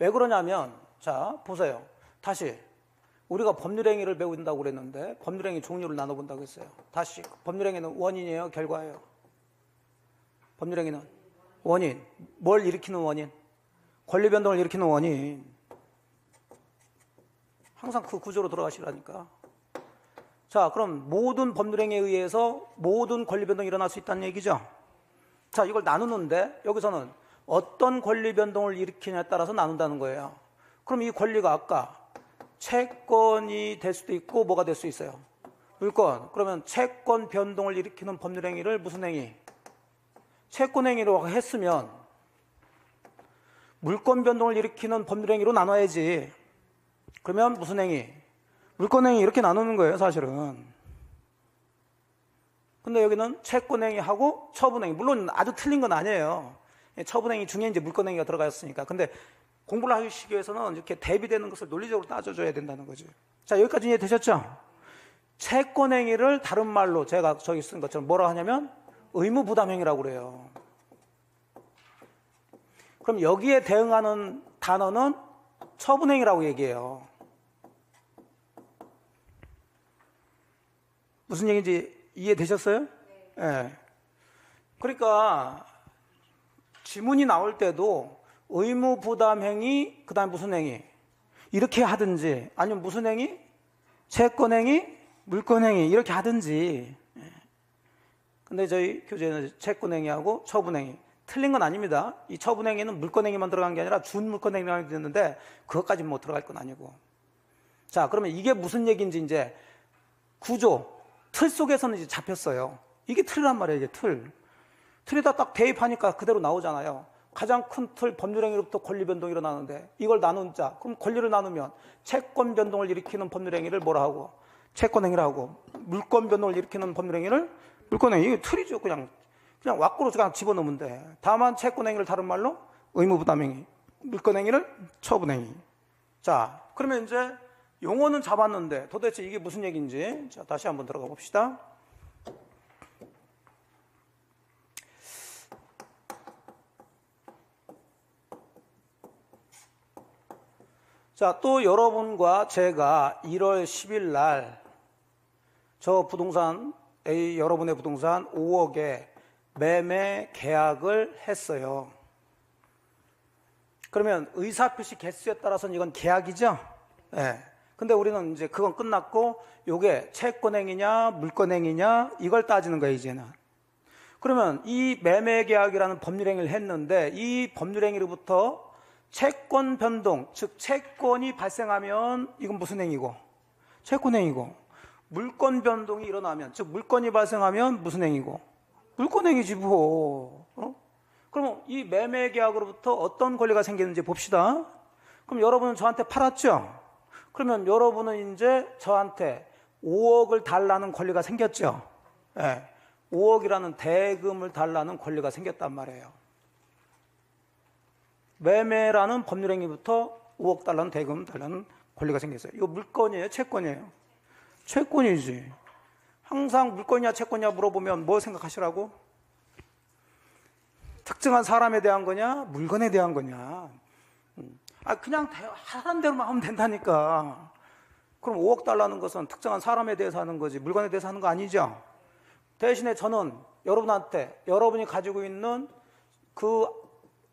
왜 그러냐면, 자 보세요. 다시 우리가 법률행위를 배운다고 그랬는데 법률행위 종류를 나눠본다고 했어요. 다시 법률행위는 원인이에요, 결과예요? 법률행위는 원인. 뭘 일으키는 원인? 권리변동을 일으키는 원인. 항상 그 구조로 들어가시라니까. 자, 그럼 모든 법률행위에 의해서 모든 권리변동이 일어날 수 있다는 얘기죠. 자, 이걸 나누는데 여기서는 어떤 권리변동을 일으키냐에 따라서 나눈다는 거예요. 그럼 이 권리가 아까 채권이 될 수도 있고 뭐가 될 수 있어요? 물권. 그러면 채권 변동을 일으키는 법률 행위를 무슨 행위? 채권 행위로 했으면 물권 변동을 일으키는 법률 행위로 나눠야지. 그러면 무슨 행위? 물권 행위 이렇게 나누는 거예요, 사실은. 근데 여기는 채권 행위하고 처분 행위. 물론 아주 틀린 건 아니에요. 처분 행위 중에 이제 물권 행위가 들어가 있으니까. 근데 공부를 하시기 위해서는 이렇게 대비되는 것을 논리적으로 따져줘야 된다는 거죠. 자, 여기까지 이해되셨죠? 채권 행위를 다른 말로 제가 저기 쓴 것처럼 뭐라 하냐면 의무 부담 행위라고 그래요. 그럼 여기에 대응하는 단어는 처분 행위라고 얘기해요. 무슨 얘기인지 이해되셨어요? 네. 그러니까 지문이 나올 때도 의무 부담 행위, 그 다음에 무슨 행위? 이렇게 하든지, 아니면 무슨 행위? 채권 행위, 물권 행위, 이렇게 하든지. 근데 저희 교재는 채권 행위하고 처분 행위. 틀린 건 아닙니다. 이 처분 행위는 물권 행위만 들어간 게 아니라 준 물권 행위라고 되는데, 그것까지 뭐 들어갈 건 아니고. 자, 그러면 이게 무슨 얘기인지 이제 구조, 틀 속에서는 이제 잡혔어요. 이게 틀이란 말이에요, 이게 틀. 틀에다 딱 대입하니까 그대로 나오잖아요. 가장 큰 틀 법률행위로부터 권리변동이 일어나는데 이걸 나눈자. 그럼 권리를 나누면 채권 변동을 일으키는 법률행위를 뭐라 하고? 채권행위를 하고, 물권 변동을 일으키는 법률행위를 물권행위. 이게 틀이죠. 그냥 왁구로 그냥 집어넣으면 돼. 다만 채권행위를 다른 말로 의무부담행위, 물권행위를 처분행위. 자, 그러면 이제 용어는 잡았는데 도대체 이게 무슨 얘기인지 자, 다시 한번 들어가 봅시다. 자, 또 여러분과 제가 1월 10일 날 저 부동산 A, 여러분의 부동산 5억에 매매 계약을 했어요. 그러면 의사표시 개수에 따라서는 이건 계약이죠? 네. 근데 우리는 이제 그건 끝났고 요게 채권행위냐 물권행위냐 이걸 따지는 거예요, 이제는. 그러면 이 매매 계약이라는 법률행위를 했는데 이 법률행위로부터 채권 변동, 즉 채권이 발생하면 이건 무슨 행위고? 채권행위고. 물권 변동이 일어나면, 즉 물권이 발생하면 무슨 행위고? 물권행위지 뭐. 그럼 이 매매 계약으로부터 어떤 권리가 생기는지 봅시다. 그럼 여러분은 저한테 팔았죠? 그러면 여러분은 이제 저한테 5억을 달라는 권리가 생겼죠? 네. 5억이라는 대금을 달라는 권리가 생겼단 말이에요. 매매라는 법률행위부터 5억 달러는 대금 달라는 권리가 생겼어요. 이거 물건이에요? 채권이에요? 채권이지. 항상 물건이냐 채권이냐 물어보면 뭐 생각하시라고? 특정한 사람에 대한 거냐? 물건에 대한 거냐? 그냥 하란 대로만 하면 된다니까. 그럼 5억 달라는 것은 특정한 사람에 대해서 하는 거지 물건에 대해서 하는 거 아니죠? 대신에 저는 여러분한테 여러분이 가지고 있는 그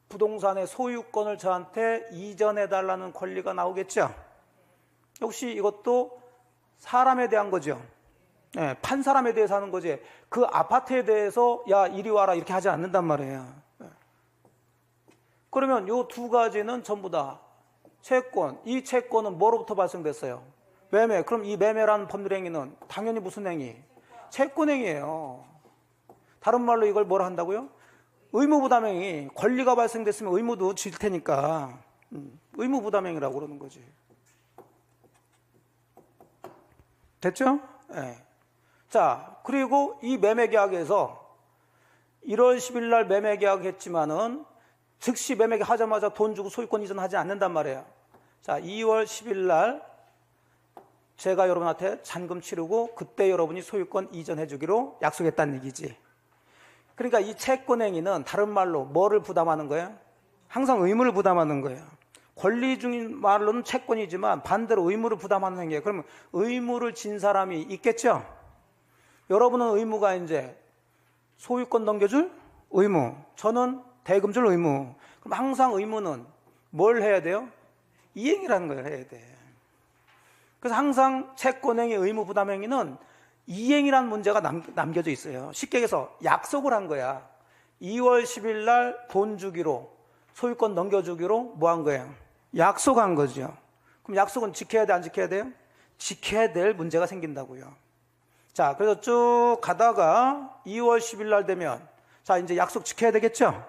부동산의 소유권을 저한테 이전해 달라는 권리가 나오겠죠? 역시 이것도 사람에 대한 거죠. 네, 판 사람에 대해서 하는 거지 그 아파트에 대해서 야 이리 와라 이렇게 하지 않는단 말이에요. 네. 그러면 이 두 가지는 전부 다 채권, 이 채권은 뭐로부터 발생됐어요? 매매. 그럼 이 매매라는 법률행위는 당연히 무슨 행위? 채권행위예요. 다른 말로 이걸 뭐라 한다고요? 의무부담행위. 권리가 발생됐으면 의무도 질 테니까 의무부담행위라고 그러는 거지. 됐죠? 네. 자, 그리고 이 매매계약에서 1월 10일 날 매매계약 했지만은 즉시 매매계약 하자마자 돈 주고 소유권 이전하지 않는단 말이에요. 자, 2월 10일 날 제가 여러분한테 잔금 치르고 그때 여러분이 소유권 이전해 주기로 약속했다는 얘기지. 그러니까 이 채권행위는 다른 말로 뭐를 부담하는 거예요? 항상 의무를 부담하는 거예요. 권리 중인 말로는 채권이지만 반대로 의무를 부담하는 행위예요. 그러면 의무를 진 사람이 있겠죠? 여러분은 의무가 이제 소유권 넘겨줄 의무, 저는 대금 줄 의무. 그럼 항상 의무는 뭘 해야 돼요? 이행이라는 걸 해야 돼. 그래서 항상 채권행위, 의무부담행위는 이행이라는 문제가 남겨져 있어요. 쉽게 얘기해서 약속을 한 거야. 2월 10일 날 돈 주기로, 소유권 넘겨주기로 뭐 한 거예요? 약속한 거죠. 그럼 약속은 지켜야 돼, 안 지켜야 돼요? 지켜야 될 문제가 생긴다고요. 자, 그래서 쭉 가다가 2월 10일 날 되면, 자, 이제 약속 지켜야 되겠죠?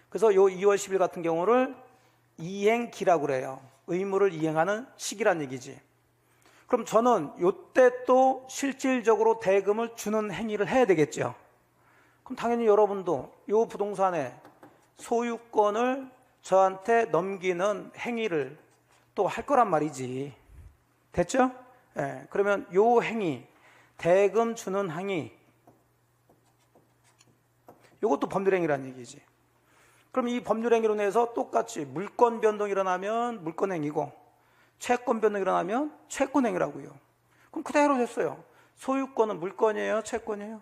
그래서 요 2월 10일 같은 경우를 이행기라고 그래요. 의무를 이행하는 시기란 얘기지. 그럼 저는 요때 또 실질적으로 대금을 주는 행위를 해야 되겠죠. 그럼 당연히 여러분도 요 부동산의 소유권을 저한테 넘기는 행위를 또 할 거란 말이지. 됐죠? 예, 그러면 요 행위, 대금 주는 행위, 요것도 법률행위란 얘기지. 그럼 이 법률행위로 인해서 똑같이 물권 변동이 일어나면 물권행위고, 채권 변동이 일어나면 채권행위라고요. 그럼 그대로 됐어요. 소유권은 물권이에요, 채권이에요?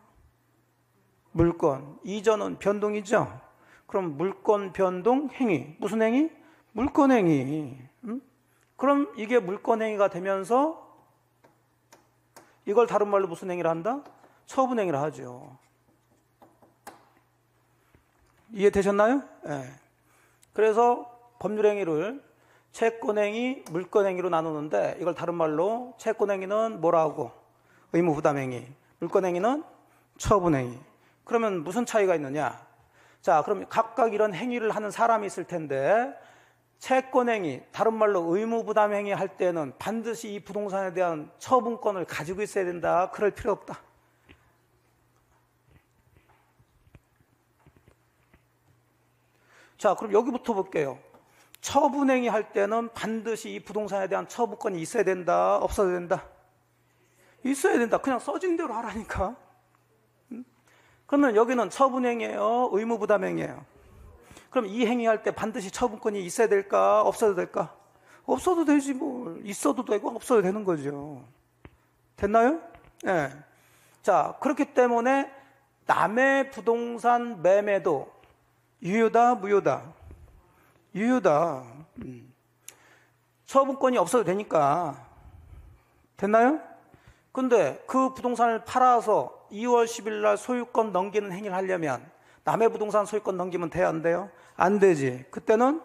물권. 이전은 변동이죠. 그럼 물권 변동 행위. 무슨 행위? 물권행위. 그럼 이게 물권행위가 되면서 이걸 다른 말로 무슨 행위를 한다? 처분행위를 하죠. 이해되셨나요? 네. 그래서 법률행위를 채권행위, 물권행위로 나누는데 이걸 다른 말로 채권행위는 뭐라 하고? 의무부담행위. 물권행위는 처분행위. 그러면 무슨 차이가 있느냐? 자, 그럼 각각 이런 행위를 하는 사람이 있을 텐데 채권행위, 다른 말로 의무부담행위 할 때는 반드시 이 부동산에 대한 처분권을 가지고 있어야 된다. 그럴 필요 없다. 자, 그럼 여기부터 볼게요. 처분행위 할 때는 반드시 이 부동산에 대한 처분권이 있어야 된다, 없어야 된다? 있어야 된다. 그냥 써진 대로 하라니까. 그러면 여기는 처분행위예요, 의무부담행위예요? 그럼 이 행위할 때 반드시 처분권이 있어야 될까, 없어도 될까? 없어도 되지 뭘. 있어도 되고 없어도 되는 거죠. 됐나요? 네. 자, 그렇기 때문에 남의 부동산 매매도 유효다, 무효다? 유효다. 처분권이 없어도 되니까. 됐나요? 근데 그 부동산을 팔아서 2월 10일 날 소유권 넘기는 행위를 하려면 남의 부동산 소유권 넘기면 돼요, 안 돼요? 안 되지. 그때는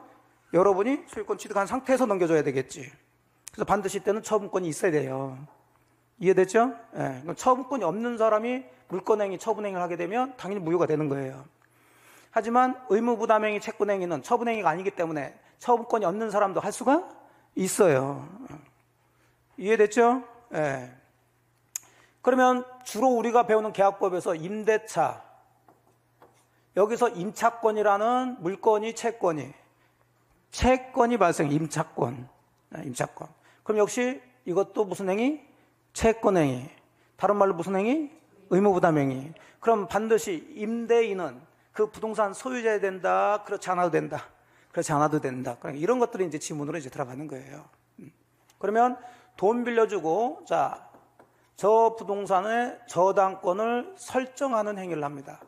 여러분이 소유권 취득한 상태에서 넘겨줘야 되겠지. 그래서 반드시 이때는 처분권이 있어야 돼요. 이해됐죠? 네. 처분권이 없는 사람이 물권행위, 처분행위를 하게 되면 당연히 무효가 되는 거예요. 하지만 의무부담행위, 채권행위는 처분행위가 아니기 때문에 처분권이 없는 사람도 할 수가 있어요. 이해됐죠? 네. 그러면 주로 우리가 배우는 계약법에서 임대차, 여기서 임차권이라는 물건이 채권이 발생, 임차권. 그럼 역시 이것도 무슨 행위? 채권행위. 다른 말로 무슨 행위? 의무부담행위. 그럼 반드시 임대인은 그 부동산 소유자야 된다, 그렇지 않아도 된다. 그렇지 않아도 된다. 이런 것들이 이제 지문으로 이제 들어가는 거예요. 그러면 돈 빌려주고, 자, 저 부동산의 저당권을 설정하는 행위를 합니다.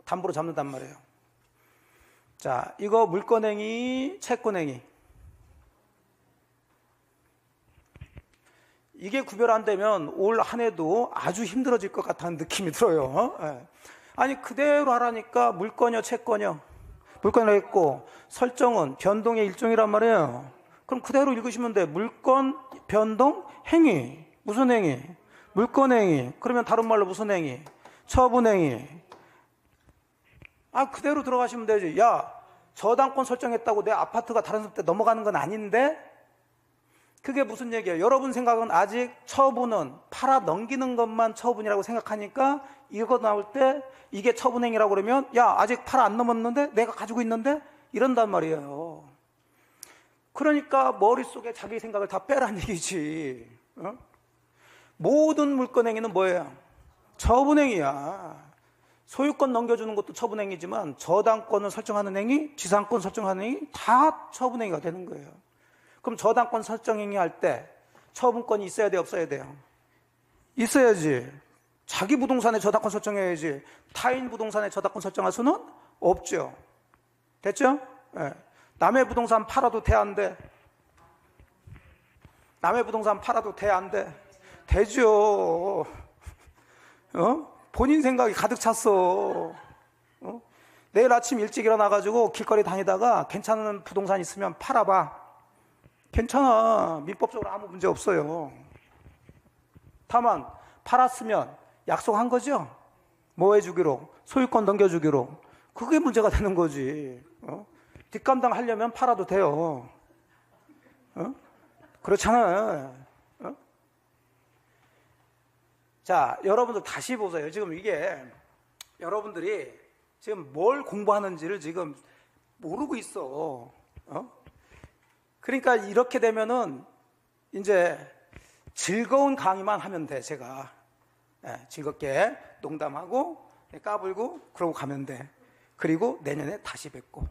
담보로 잡는단 말이에요. 자, 이거 물권행위, 채권행위. 이게 구별 안 되면 올 한 해도 아주 힘들어질 것 같다는 느낌이 들어요. 네. 아니, 그대로 하라니까 물권이요, 채권이요. 물권을 했고, 설정은 변동의 일종이란 말이에요. 그럼 그대로 읽으시면 돼. 물권, 변동, 행위. 무슨 행위? 물권행위. 그러면 다른 말로 무슨 행위? 처분행위. 아, 그대로 들어가시면 되지. 야, 저당권 설정했다고 내 아파트가 다른 사람한테 넘어가는 건 아닌데? 그게 무슨 얘기예요? 여러분 생각은 아직 처분은 팔아 넘기는 것만 처분이라고 생각하니까 이거 나올 때 이게 처분행위라고 그러면 야, 아직 팔아 안 넘었는데? 내가 가지고 있는데? 이런단 말이에요. 그러니까 머릿속에 자기 생각을 다 빼란 얘기지. 어? 모든 물권행위는 뭐예요? 처분행위야. 소유권 넘겨주는 것도 처분행위지만 저당권을 설정하는 행위, 지상권 설정하는 행위 다 처분행위가 되는 거예요. 그럼 저당권 설정행위 할 때 처분권이 있어야 돼요, 없어야 돼요? 있어야지. 자기 부동산에 저당권 설정해야지. 타인 부동산에 저당권 설정할 수는 없죠. 됐죠? 네. 남의 부동산 팔아도 돼, 안 돼? 남의 부동산 팔아도 돼, 안 돼? 되죠. 본인 생각이 가득 찼어. 내일 아침 일찍 일어나가지고 길거리 다니다가 괜찮은 부동산 있으면 팔아봐. 괜찮아. 민법적으로 아무 문제 없어요. 다만 팔았으면 약속한 거죠? 뭐 해주기로? 소유권 넘겨주기로. 그게 문제가 되는 거지. 뒷감당 하려면 팔아도 돼요. 그렇잖아요. 자, 여러분들 다시 보세요. 지금 이게 여러분들이 지금 뭘 공부하는지를 지금 모르고 있어. 그러니까 이렇게 되면은 이제 즐거운 강의만 하면 돼, 제가. 즐겁게 농담하고 까불고 그러고 가면 돼. 그리고 내년에 다시 뵙고,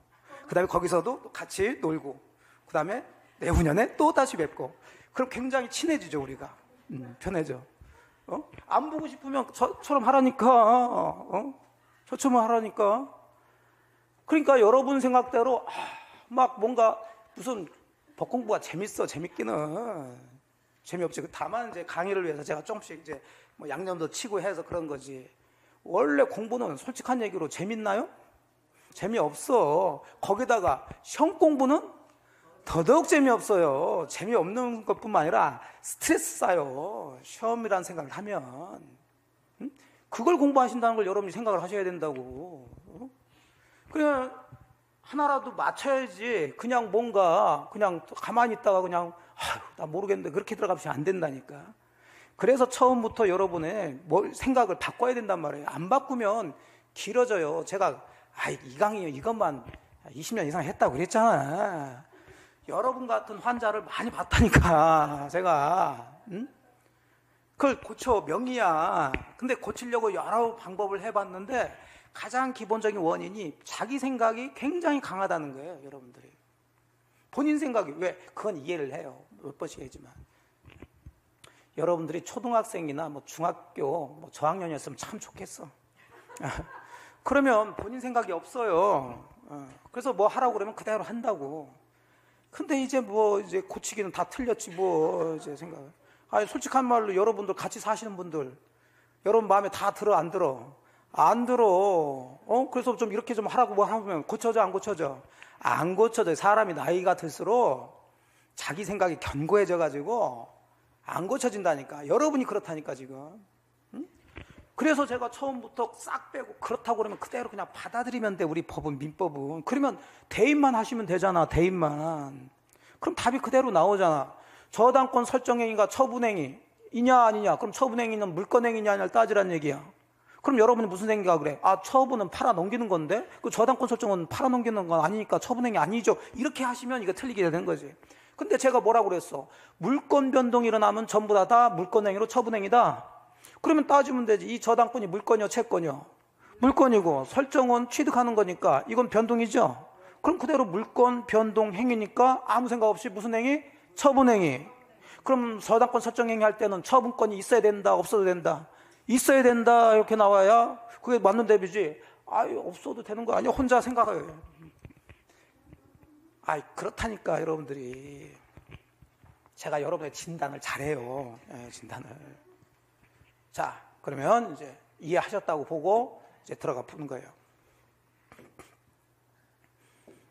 그 다음에 거기서도 같이 놀고, 그 다음에 내후년에 또 다시 뵙고. 그럼 굉장히 친해지죠, 우리가. 편해져. 안 보고 싶으면 저처럼 하라니까. 저처럼 하라니까. 그러니까 여러분 생각대로 막 뭔가 무슨 법 공부가 재밌어, 재밌기는 재미없지. 다만 이제 강의를 위해서 제가 조금씩 이제 뭐 양념도 치고 해서 그런 거지. 원래 공부는 솔직한 얘기로 재밌나요? 재미없어. 거기다가 시험 공부는 더더욱 재미없어요. 재미없는 것뿐만 아니라 스트레스 쌓여. 시험이라는 생각을 하면. 그걸 공부하신다는 걸 여러분이 생각을 하셔야 된다고. 그냥 하나라도 맞춰야지. 그냥 뭔가 그냥 가만히 있다가 그냥 나 모르겠는데 그렇게 들어가면 안 된다니까. 그래서 처음부터 여러분의 생각을 바꿔야 된단 말이에요. 안 바꾸면 길어져요. 제가 이 강의 이것만 20년 이상 했다고 그랬잖아. 여러분 같은 환자를 많이 봤다니까 제가. 그걸 고쳐 명의야. 근데 고치려고 여러 방법을 해봤는데 가장 기본적인 원인이 자기 생각이 굉장히 강하다는 거예요. 여러분들이 본인 생각이. 왜? 그건 이해를 해요. 몇 번씩 하지만 여러분들이 초등학생이나 뭐 중학교 뭐 저학년이었으면 참 좋겠어. 그러면 본인 생각이 없어요. 그래서 뭐 하라고 그러면 그대로 한다고. 근데 이제 뭐 이제 고치기는 다 틀렸지 뭐 이제 생각. 솔직한 말로 여러분들 같이 사시는 분들 여러분 마음에 다 들어 안 들어? 안 들어. 그래서 좀 이렇게 좀 하라고 뭐 하면 고쳐져 안 고쳐져? 안 고쳐져. 사람이 나이가 들수록 자기 생각이 견고해져 가지고 안 고쳐진다니까. 여러분이 그렇다니까 지금. 그래서 제가 처음부터 싹 빼고 그렇다고 그러면 그대로 그냥 받아들이면 돼. 우리 법은, 민법은. 그러면 대입만 하시면 되잖아. 대입만. 그럼 답이 그대로 나오잖아. 저당권 설정행위가 처분행위이냐 아니냐. 그럼 처분행위는 물권행위냐 아니냐를 따지란 얘기야. 그럼 여러분이 무슨 생각 그래? 처분은 팔아 넘기는 건데 그 저당권 설정은 팔아 넘기는 건 아니니까 처분행위 아니죠. 이렇게 하시면 이거 틀리게 되는 거지. 근데 제가 뭐라고 그랬어? 물권 변동이 일어나면 전부 다 물권행위로 처분행위다. 그러면 따지면 되지. 이 저당권이 물권이요, 채권이요? 물권이고 설정은 취득하는 거니까 이건 변동이죠. 그럼 그대로 물권 변동 행위니까 아무 생각 없이 무슨 행위? 처분행위. 그럼 저당권 설정행위 할 때는 처분권이 있어야 된다, 없어도 된다? 있어야 된다 이렇게 나와야 그게 맞는 답이지. 없어도 되는 거 아니야? 혼자 생각해. 그렇다니까 여러분들이. 제가 여러분의 진단을 잘해요. 진단을. 자, 그러면 이제 이해하셨다고 보고 이제 들어가 푸는 거예요.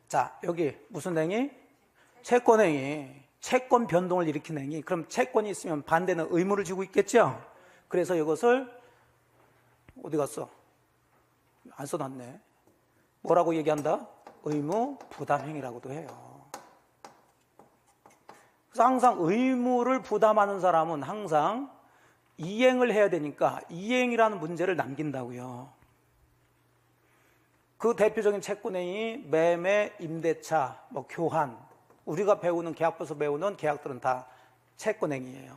자, 여기 무슨 행위? 채권행위. 채권 변동을 일으키는 행위. 그럼 채권이 있으면 반대는 의무를 지고 있겠죠? 그래서 이것을 어디 갔어? 안 써놨네. 뭐라고 얘기한다? 의무 부담행위라고도 해요. 그래서 항상 의무를 부담하는 사람은 항상 이행을 해야 되니까 이행이라는 문제를 남긴다고요. 그 대표적인 채권행위, 매매, 임대차, 뭐 교환, 우리가 배우는 계약서에서 배우는 계약들은 다 채권행위예요.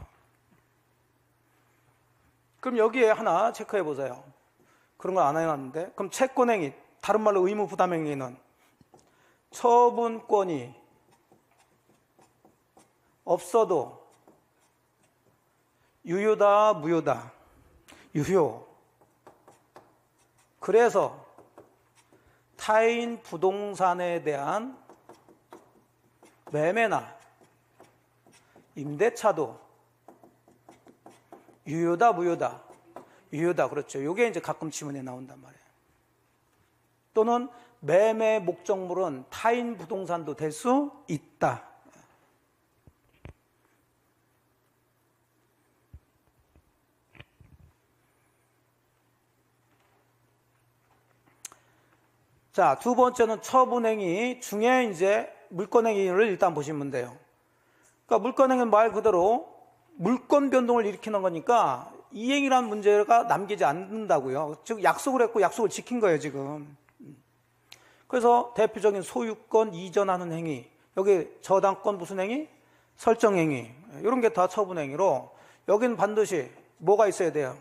그럼 여기에 하나 체크해 보세요. 그런 걸 안 해놨는데. 그럼 채권행위, 다른 말로 의무 부담행위는 처분권이 없어도 유효다, 무효다? 유효. 그래서 타인 부동산에 대한 매매나 임대차도 유효다, 무효다? 유효다. 그렇죠. 이게 이제 가끔 지문에 나온단 말이에요. 또는 매매 목적물은 타인 부동산도 될 수 있다. 자, 두 번째는 처분행위 중에 이제 물권행위를 일단 보시면 돼요. 그러니까 물권행위는 말 그대로 물권 변동을 일으키는 거니까 이행이라는 문제가 남기지 않는다고요. 즉 약속을 했고 약속을 지킨 거예요, 지금. 그래서 대표적인 소유권 이전하는 행위, 여기 저당권 무슨 행위? 설정 행위. 이런 게 다 처분 행위로 여기는 반드시 뭐가 있어야 돼요?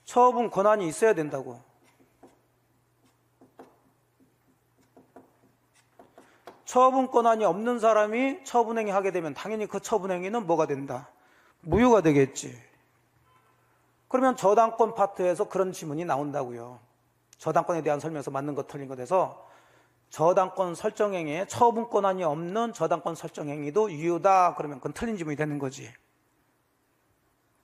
처분 권한이 있어야 된다고. 처분 권한이 없는 사람이 처분행위 하게 되면 당연히 그 처분행위는 뭐가 된다? 무효가 되겠지. 그러면 저당권 파트에서 그런 지문이 나온다고요. 저당권에 대한 설명에서 맞는 것 틀린 것 해서 저당권 설정행위에 처분 권한이 없는 저당권 설정행위도 유효다. 그러면 그건 틀린 지문이 되는 거지.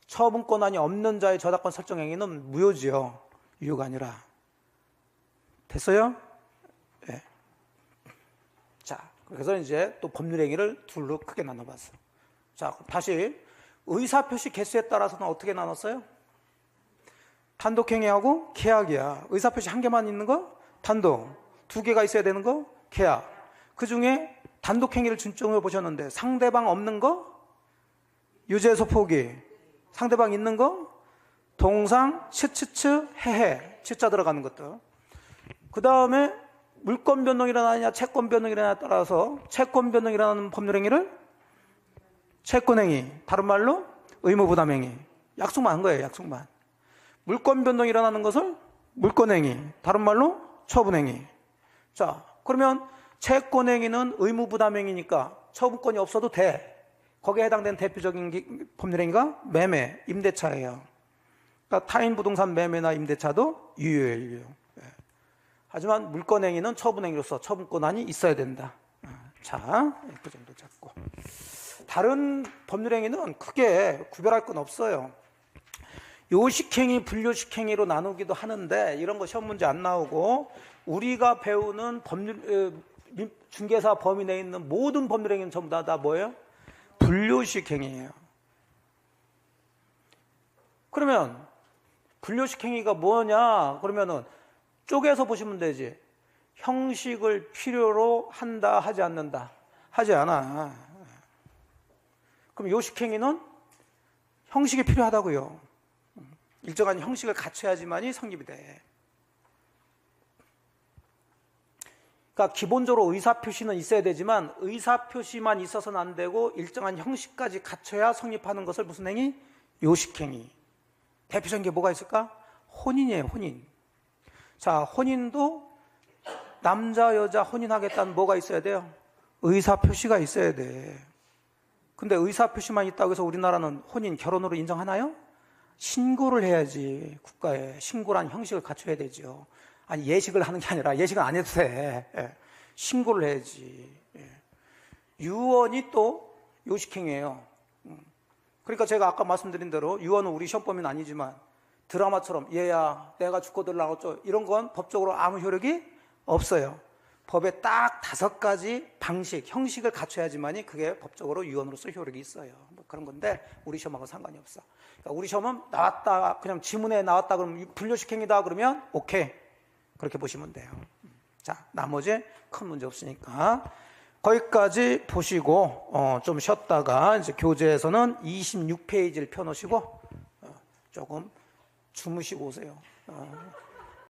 처분 권한이 없는 자의 저당권 설정행위는 무효지요. 유효가 아니라. 됐어요? 네. 자, 그래서 이제 또 법률행위를 둘로 크게 나눠봤어. 자, 다시 의사표시 개수에 따라서는 어떻게 나눴어요? 단독행위하고 계약이야. 의사표시 한 개만 있는 거? 단독. 두 개가 있어야 되는 거? 계약. 그 중에 단독행위를 중점으로 보셨는데 상대방 없는 거? 유죄에서 포기. 상대방 있는 거? 동상, 츠츠츠, 헤헤. 치자 들어가는 것들. 그 다음에 물권 변동이 일어나느냐 채권 변동이 일어나느냐에 따라서 채권 변동이 일어나는 법률행위를 채권행위, 다른 말로 의무부담행위. 약속만 한 거예요. 약속만. 물권 변동이 일어나는 것을 물권행위, 다른 말로 처분행위. 자, 그러면 채권행위는 의무부담행위니까 처분권이 없어도 돼. 거기에 해당되는 대표적인 법률행위가 매매, 임대차예요. 그러니까 타인 부동산 매매나 임대차도 유효예요. 하지만 물권행위는 처분행위로서 처분권한이 있어야 된다. 자, 그 정도 잡고. 다른 법률행위는 크게 구별할 건 없어요. 요식행위, 불요식행위로 나누기도 하는데 이런 거 시험 문제 안 나오고 우리가 배우는 중개사 범위 내에 있는 모든 법률행위는 전부 다 뭐예요? 불요식행위예요. 그러면 불요식행위가 뭐냐? 그러면은 쪼개서 보시면 되지. 형식을 필요로 한다, 하지 않는다? 하지 않아. 그럼 요식행위는 형식이 필요하다고요. 일정한 형식을 갖춰야지만이 성립이 돼. 그러니까 기본적으로 의사표시는 있어야 되지만 의사표시만 있어서는 안 되고 일정한 형식까지 갖춰야 성립하는 것을 무슨 행위? 요식행위. 대표적인 게 뭐가 있을까? 혼인이에요, 혼인. 자, 혼인도 남자, 여자 혼인하겠다는 뭐가 있어야 돼요? 의사표시가 있어야 돼. 근데 의사표시만 있다고 해서 우리나라는 혼인, 결혼으로 인정하나요? 신고를 해야지. 국가에 신고란 형식을 갖춰야 되죠. 아니, 예식을 하는 게 아니라 예식은 안 해도 돼. 신고를 해야지. 유언이 또 요식행위예요. 그러니까 제가 아까 말씀드린 대로 유언은 우리 시험 범위는 아니지만 드라마처럼 얘야 내가 죽거들라고 어쩌 이런 건 법적으로 아무 효력이 없어요. 법에 딱 5가지 방식, 형식을 갖춰야지만이 그게 법적으로 유언으로서 효력이 있어요. 뭐 그런 건데 우리 시험하고 상관이 없어. 그러니까 우리 시험은 나왔다, 그냥 지문에 나왔다 그러면 불요식행위다 그러면 오케이. 그렇게 보시면 돼요. 자, 나머지 큰 문제 없으니까 거기까지 보시고 좀 쉬었다가 이제 교재에서는 26페이지를 펴놓으시고 조금 주무시고 오세요.